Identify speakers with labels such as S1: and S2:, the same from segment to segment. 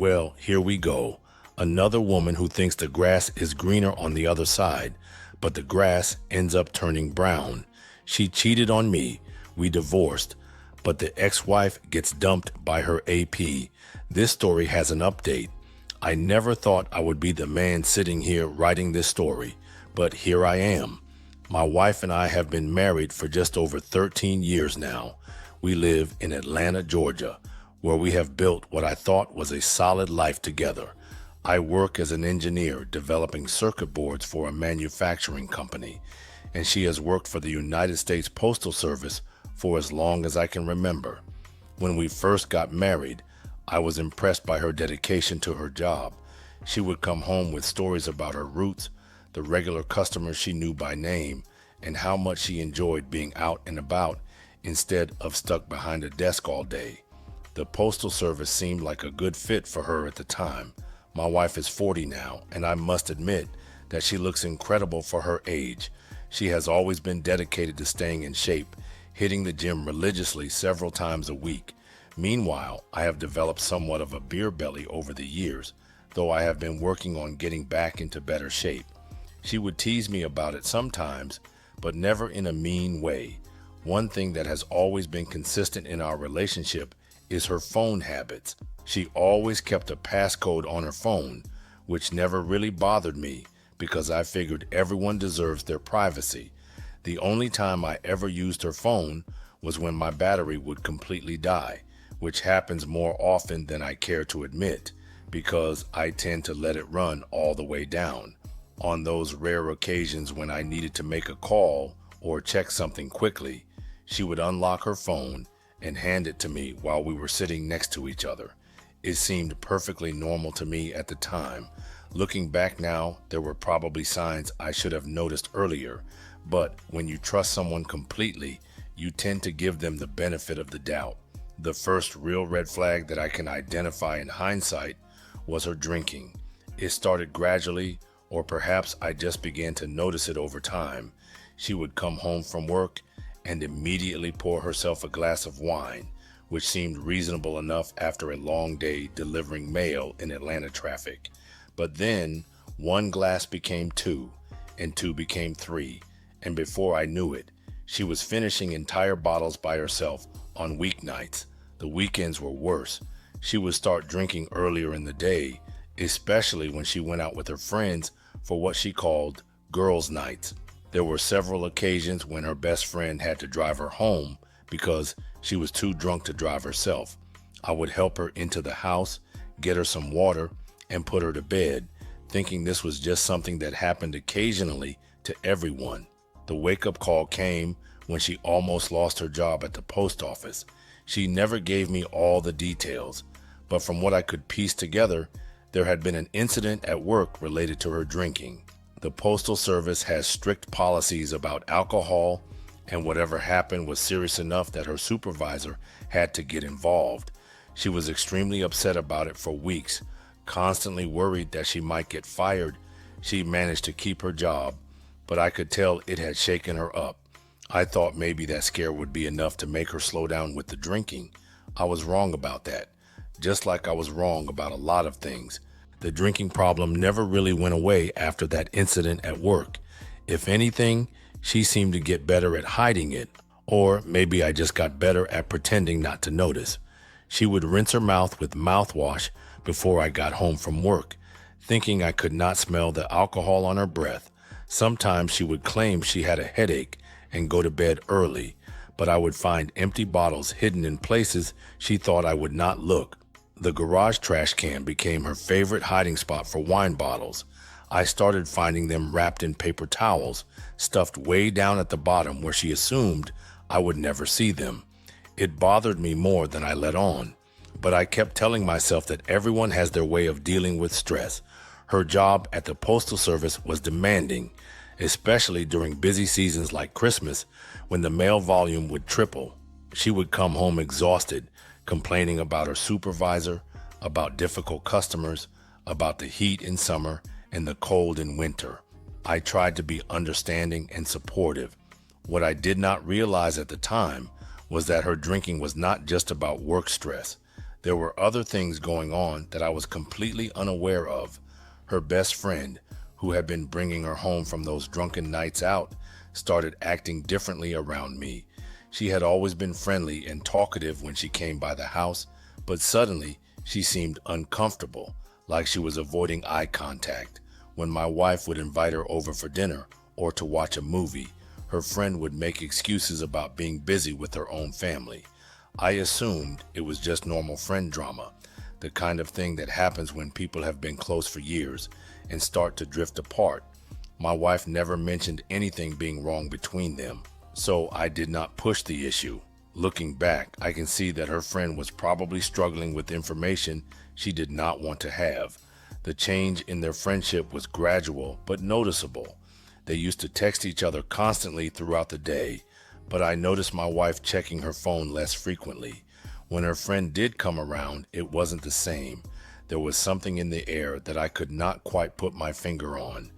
S1: Well, here we go. Another woman who thinks the grass is greener on the other side, but the grass ends up turning brown. She cheated on me. We divorced, but the ex-wife gets dumped by her AP. This story has an update. I never thought I would be the man sitting here writing this story, but here I am. My wife and I have been married for just over 13 years now. We live in Atlanta, Georgia, where we have built what I thought was a solid life together. I work as an engineer developing circuit boards for a manufacturing company, and she has worked for the United States Postal Service for as long as I can remember. When we first got married, I was impressed by her dedication to her job. She would come home with stories about her roots, the regular customers she knew by name, and how much she enjoyed being out and about instead of stuck behind a desk all day. The Postal Service seemed like a good fit for her at the time. My wife is 40 now, and I must admit that she looks incredible for her age. She has always been dedicated to staying in shape, hitting the gym religiously several times a week. Meanwhile, I have developed somewhat of a beer belly over the years, though I have been working on getting back into better shape. She would tease me about it sometimes, but never in a mean way. One thing that has always been consistent in our relationship is her phone habits. She always kept a passcode on her phone, which never really bothered me because I figured everyone deserves their privacy. The only time I ever used her phone was when my battery would completely die, which happens more often than I care to admit because I tend to let it run all the way down. On those rare occasions when I needed to make a call or check something quickly, she would unlock her phone and hand it to me while we were sitting next to each other. It seemed perfectly normal to me at the time. Looking back now, there were probably signs I should have noticed earlier, but when you trust someone completely, you tend to give them the benefit of the doubt. The first real red flag that I can identify in hindsight was her drinking. It started gradually, or perhaps I just began to notice it over time. She would come home from work and immediately pour herself a glass of wine, which seemed reasonable enough after a long day delivering mail in Atlanta traffic. But then one glass became two, and two became three, and before I knew it, she was finishing entire bottles by herself on weeknights. The weekends were worse. She would start drinking earlier in the day, especially when she went out with her friends for what she called girls' nights. There were several occasions when her best friend had to drive her home because she was too drunk to drive herself. I would help her into the house, get her some water, and put her to bed, thinking this was just something that happened occasionally to everyone. The wake-up call came when she almost lost her job at the post office. She never gave me all the details, but from what I could piece together, there had been an incident at work related to her drinking. The Postal Service has strict policies about alcohol, and whatever happened was serious enough that her supervisor had to get involved. She was extremely upset about it for weeks, constantly worried that she might get fired. She managed to keep her job, but I could tell it had shaken her up. I thought maybe that scare would be enough to make her slow down with the drinking. I was wrong about that, just like I was wrong about a lot of things. The drinking problem never really went away after that incident at work. If anything, she seemed to get better at hiding it, or maybe I just got better at pretending not to notice. She would rinse her mouth with mouthwash before I got home from work, thinking I could not smell the alcohol on her breath. Sometimes she would claim she had a headache and go to bed early, but I would find empty bottles hidden in places she thought I would not look. The garage trash can became her favorite hiding spot for wine bottles. I started finding them wrapped in paper towels, stuffed way down at the bottom where she assumed I would never see them. It bothered me more than I let on, but I kept telling myself that everyone has their way of dealing with stress. Her job at the Postal Service was demanding, especially during busy seasons like Christmas when the mail volume would triple. She would come home exhausted, complaining about her supervisor, about difficult customers, about the heat in summer and the cold in winter. I tried to be understanding and supportive. What I did not realize at the time was that her drinking was not just about work stress. There were other things going on that I was completely unaware of. Her best friend, who had been bringing her home from those drunken nights out, started acting differently around me. She had always been friendly and talkative when she came by the house, but suddenly she seemed uncomfortable, like she was avoiding eye contact. When my wife would invite her over for dinner or to watch a movie, her friend would make excuses about being busy with her own family. I assumed it was just normal friend drama, the kind of thing that happens when people have been close for years and start to drift apart. My wife never mentioned anything being wrong between them, so I did not push the issue. Looking back, I can see that her friend was probably struggling with information she did not want to have. The change in their friendship was gradual but noticeable. They used to text each other constantly throughout the day, but I noticed my wife checking her phone less frequently. When her friend did come around, it wasn't the same. There was something in the air that I could not quite put my finger on.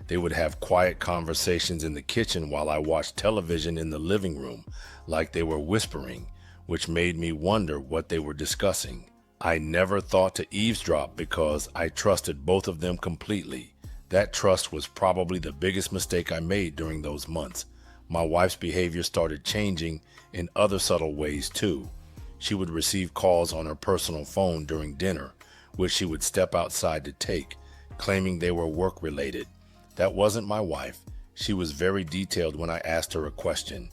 S1: They would have quiet conversations in the kitchen while I watched television in the living room, like they were whispering, which made me wonder what they were discussing. I never thought to eavesdrop because I trusted both of them completely. That trust was probably the biggest mistake I made during those months. My wife's behavior started changing in other subtle ways too. She would receive calls on her personal phone during dinner, which she would step outside to take, claiming they were work-related. That wasn't my wife. She was very detailed when I asked her a question.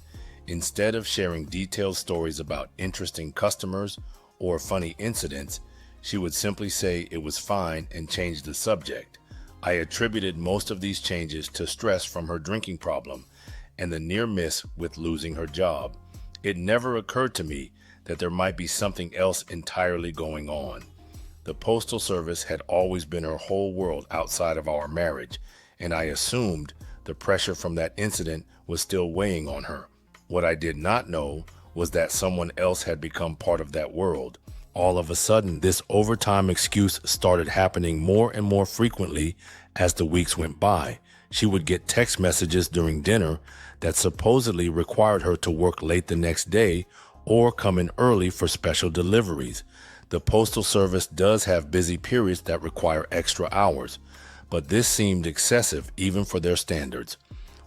S1: Instead of sharing detailed stories about interesting customers or funny incidents, she would simply say it was fine and change the subject. I attributed most of these changes to stress from her drinking problem and the near miss with losing her job. It never occurred to me that there might be something else entirely going on. The Postal Service had always been her whole world outside of our marriage, and I assumed the pressure from that incident was still weighing on her. What I did not know was that someone else had become part of that world. All of a sudden, this overtime excuse started happening more and more frequently as the weeks went by. She would get text messages during dinner that supposedly required her to work late the next day or come in early for special deliveries. The Postal Service does have busy periods that require extra hours, but this seemed excessive even for their standards.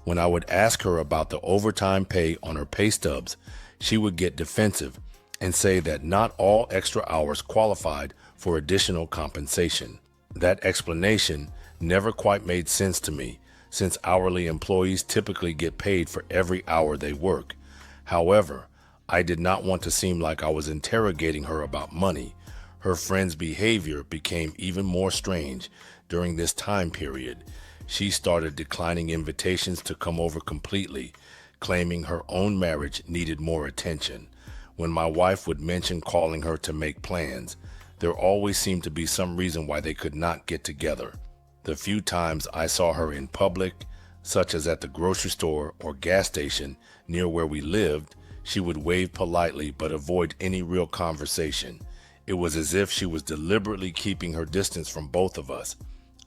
S1: When I would ask her about the overtime pay on her pay stubs, she would get defensive and say that not all extra hours qualified for additional compensation. That explanation never quite made sense to me, since hourly employees typically get paid for every hour they work. However, I did not want to seem like I was interrogating her about money. Her friend's behavior became even more strange during this time period. She started declining invitations to come over completely, claiming her own marriage needed more attention. When my wife would mention calling her to make plans, there always seemed to be some reason why they could not get together. The few times I saw her in public, such as at the grocery store or gas station near where we lived, she would wave politely but avoid any real conversation. It was as if she was deliberately keeping her distance from both of us.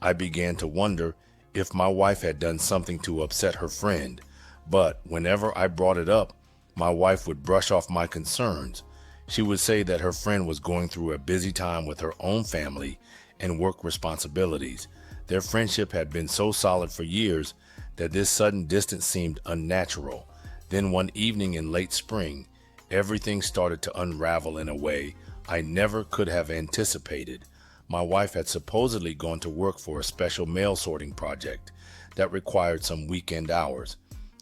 S1: I began to wonder if my wife had done something to upset her friend, but whenever I brought it up, my wife would brush off my concerns. She would say that her friend was going through a busy time with her own family and work responsibilities. Their friendship had been so solid for years that this sudden distance seemed unnatural. Then one evening in late spring, everything started to unravel in a way I never could have anticipated. My wife had supposedly gone to work for a special mail sorting project that required some weekend hours.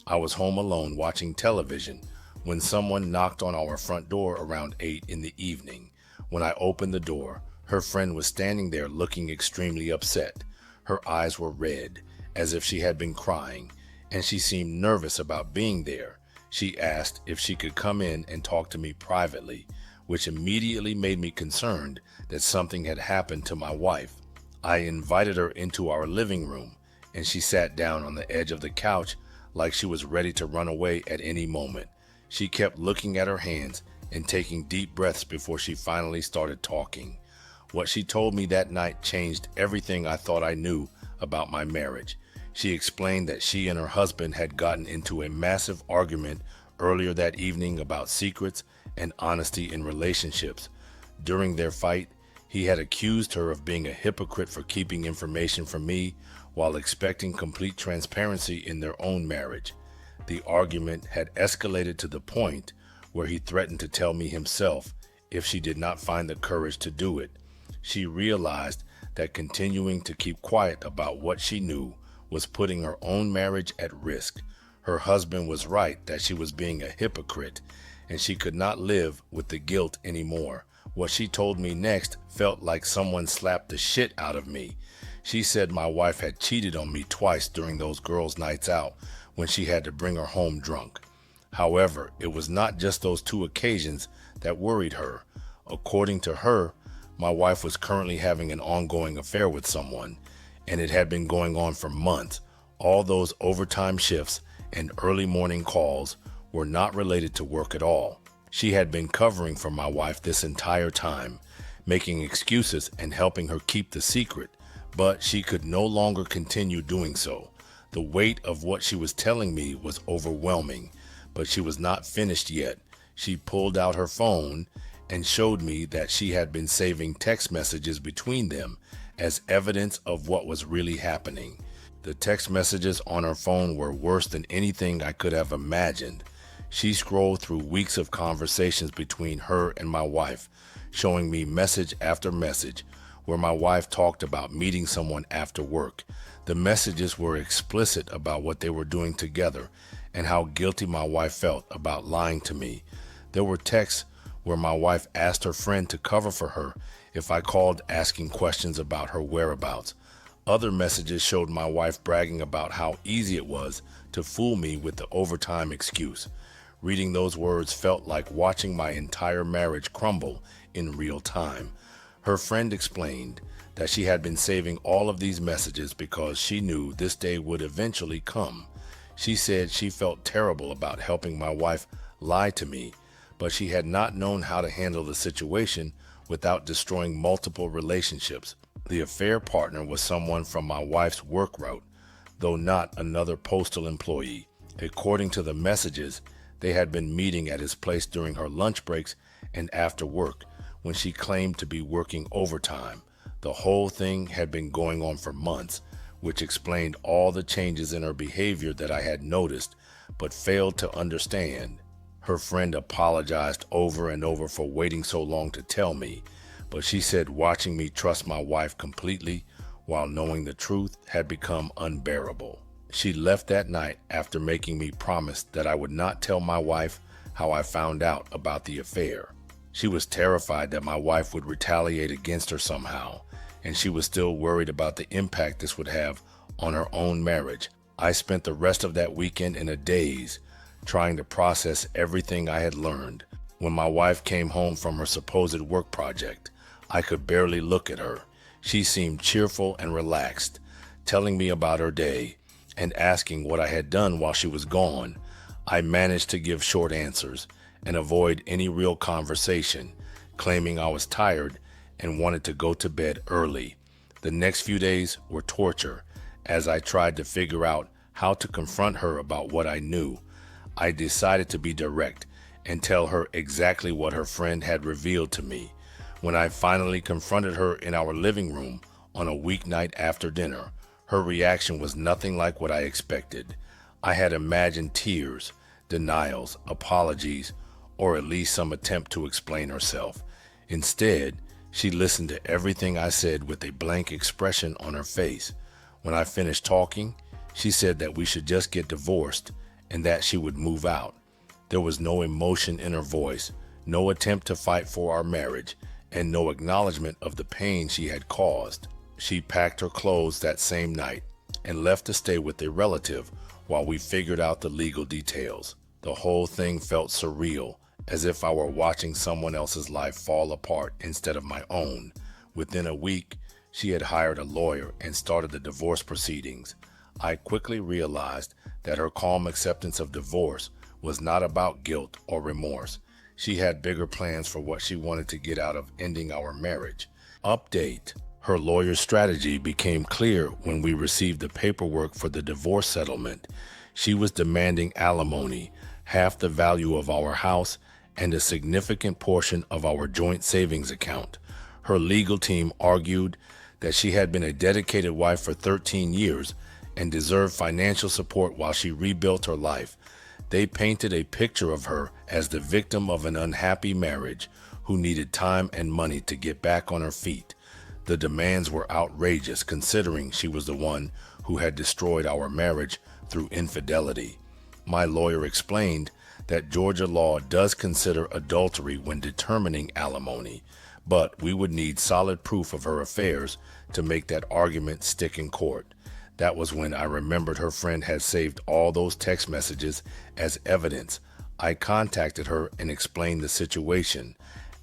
S1: I was home alone watching television when someone knocked on our front door around 8 in the evening. When I opened the door, her friend was standing there looking extremely upset. Her eyes were red, as if she had been crying, and she seemed nervous about being there. She asked if she could come in and talk to me privately, which immediately made me concerned that something had happened to my wife. I invited her into our living room, and she sat down on the edge of the couch like she was ready to run away at any moment. She kept looking at her hands and taking deep breaths before she finally started talking. What she told me that night changed everything I thought I knew about my marriage. She explained that she and her husband had gotten into a massive argument earlier that evening about secrets and honesty in relationships. During their fight, he had accused her of being a hypocrite for keeping information from me while expecting complete transparency in their own marriage. The argument had escalated to the point where he threatened to tell me himself if she did not find the courage to do it. She realized that continuing to keep quiet about what she knew was putting her own marriage at risk. Her husband was right that she was being a hypocrite, and she could not live with the guilt anymore. What she told me next felt like someone slapped the shit out of me. She said my wife had cheated on me twice during those girls' nights out when she had to bring her home drunk. However, it was not just those two occasions that worried her. According to her, my wife was currently having an ongoing affair with someone, and it had been going on for months. All those overtime shifts and early morning calls were not related to work at all. She had been covering for my wife this entire time, making excuses and helping her keep the secret, but she could no longer continue doing so. The weight of what she was telling me was overwhelming, but she was not finished yet. She pulled out her phone and showed me that she had been saving text messages between them as evidence of what was really happening. The text messages on her phone were worse than anything I could have imagined. She scrolled through weeks of conversations between her and my wife, showing me message after message where my wife talked about meeting someone after work. The messages were explicit about what they were doing together and how guilty my wife felt about lying to me. There were texts where my wife asked her friend to cover for her if I called asking questions about her whereabouts. Other messages showed my wife bragging about how easy it was to fool me with the overtime excuse. Reading those words felt like watching my entire marriage crumble in real time. Her friend explained that she had been saving all of these messages because she knew this day would eventually come. She said she felt terrible about helping my wife lie to me, but she had not known how to handle the situation without destroying multiple relationships. The affair partner was someone from my wife's work route, though not another postal employee. According to the messages, they had been meeting at his place during her lunch breaks and after work when she claimed to be working overtime. The whole thing had been going on for months, which explained all the changes in her behavior that I had noticed but failed to understand. Her friend apologized over and over for waiting so long to tell me, but she said watching me trust my wife completely while knowing the truth had become unbearable. She left that night after making me promise that I would not tell my wife how I found out about the affair. She was terrified that my wife would retaliate against her somehow, and she was still worried about the impact this would have on her own marriage. I spent the rest of that weekend in a daze, trying to process everything I had learned. When my wife came home from her supposed work project, I could barely look at her. She seemed cheerful and relaxed, telling me about her day and asking what I had done while she was gone. I managed to give short answers and avoid any real conversation, claiming I was tired and wanted to go to bed early. The next few days were torture as I tried to figure out how to confront her about what I knew. I decided to be direct and tell her exactly what her friend had revealed to me. When I finally confronted her in our living room on a weeknight after dinner, her reaction was nothing like what I expected. I had imagined tears, denials, apologies, or at least some attempt to explain herself. Instead, she listened to everything I said with a blank expression on her face. When I finished talking, she said that we should just get divorced and that she would move out. There was no emotion in her voice, no attempt to fight for our marriage, and no acknowledgement of the pain she had caused. She packed her clothes that same night and left to stay with a relative while we figured out the legal details. The whole thing felt surreal, as if I were watching someone else's life fall apart instead of my own. Within a week, she had hired a lawyer and started the divorce proceedings. I quickly realized that her calm acceptance of divorce was not about guilt or remorse. She had bigger plans for what she wanted to get out of ending our marriage. Update: her lawyer's strategy became clear when we received the paperwork for the divorce settlement. She was demanding alimony, half the value of our house, and a significant portion of our joint savings account. Her legal team argued that she had been a dedicated wife for 13 years and deserved financial support while she rebuilt her life. They painted a picture of her as the victim of an unhappy marriage who needed time and money to get back on her feet. The demands were outrageous considering she was the one who had destroyed our marriage through infidelity. My lawyer explained that Georgia law does consider adultery when determining alimony, but we would need solid proof of her affairs to make that argument stick in court. That was when I remembered her friend had saved all those text messages as evidence. I contacted her and explained the situation,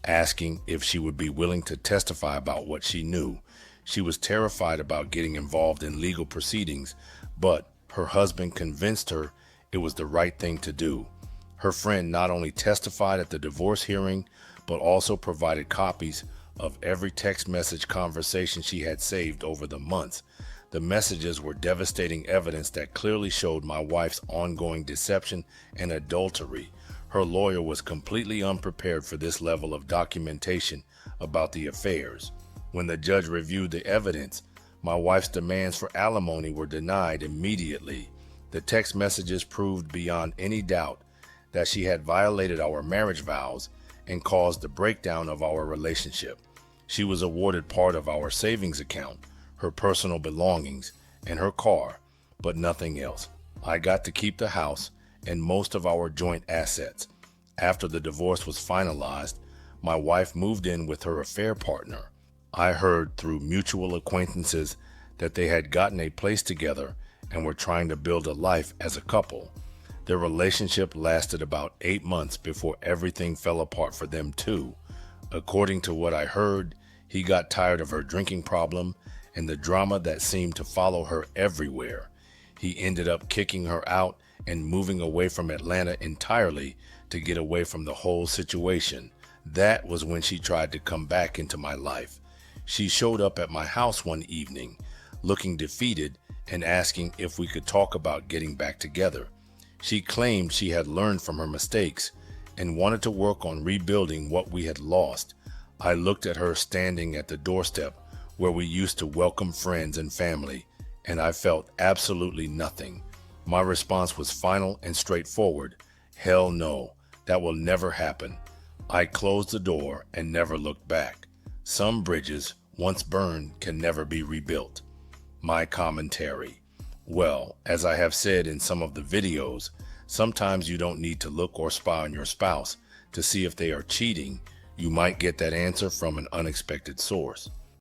S1: asking if she would be willing to testify about what she knew. She was terrified about getting involved in legal proceedings, but her husband convinced her it was the right thing to do. Her friend not only testified at the divorce hearing, but also provided copies of every text message conversation she had saved over the months. The messages were devastating evidence that clearly showed my wife's ongoing deception and adultery. Her lawyer was completely unprepared for this level of documentation about the affairs. When the judge reviewed the evidence, my wife's demands for alimony were denied immediately. The text messages proved beyond any doubt that she had violated our marriage vows and caused the breakdown of our relationship. She was awarded part of our savings account, her personal belongings, and her car, but nothing else. I got to keep the house and most of our joint assets. After the divorce was finalized, my wife moved in with her affair partner. I heard through mutual acquaintances that they had gotten a place together and were trying to build a life as a couple. Their relationship lasted about 8 months before everything fell apart for them too. According to what I heard, he got tired of her drinking problem and the drama that seemed to follow her everywhere. He ended up kicking her out and moving away from Atlanta entirely to get away from the whole situation. That was when she tried to come back into my life. She showed up at my house one evening, looking defeated and asking if we could talk about getting back together. She claimed she had learned from her mistakes and wanted to work on rebuilding what we had lost. I looked at her standing at the doorstep where we used to welcome friends and family, and I felt absolutely nothing. My response was final and straightforward. Hell no, that will never happen. I closed the door and never looked back. Some bridges, once burned, can never be rebuilt. My commentary. Well, as I have said in some of the videos, sometimes you don't need to look or spy on your spouse to see if they are cheating. You might get that answer from an unexpected source.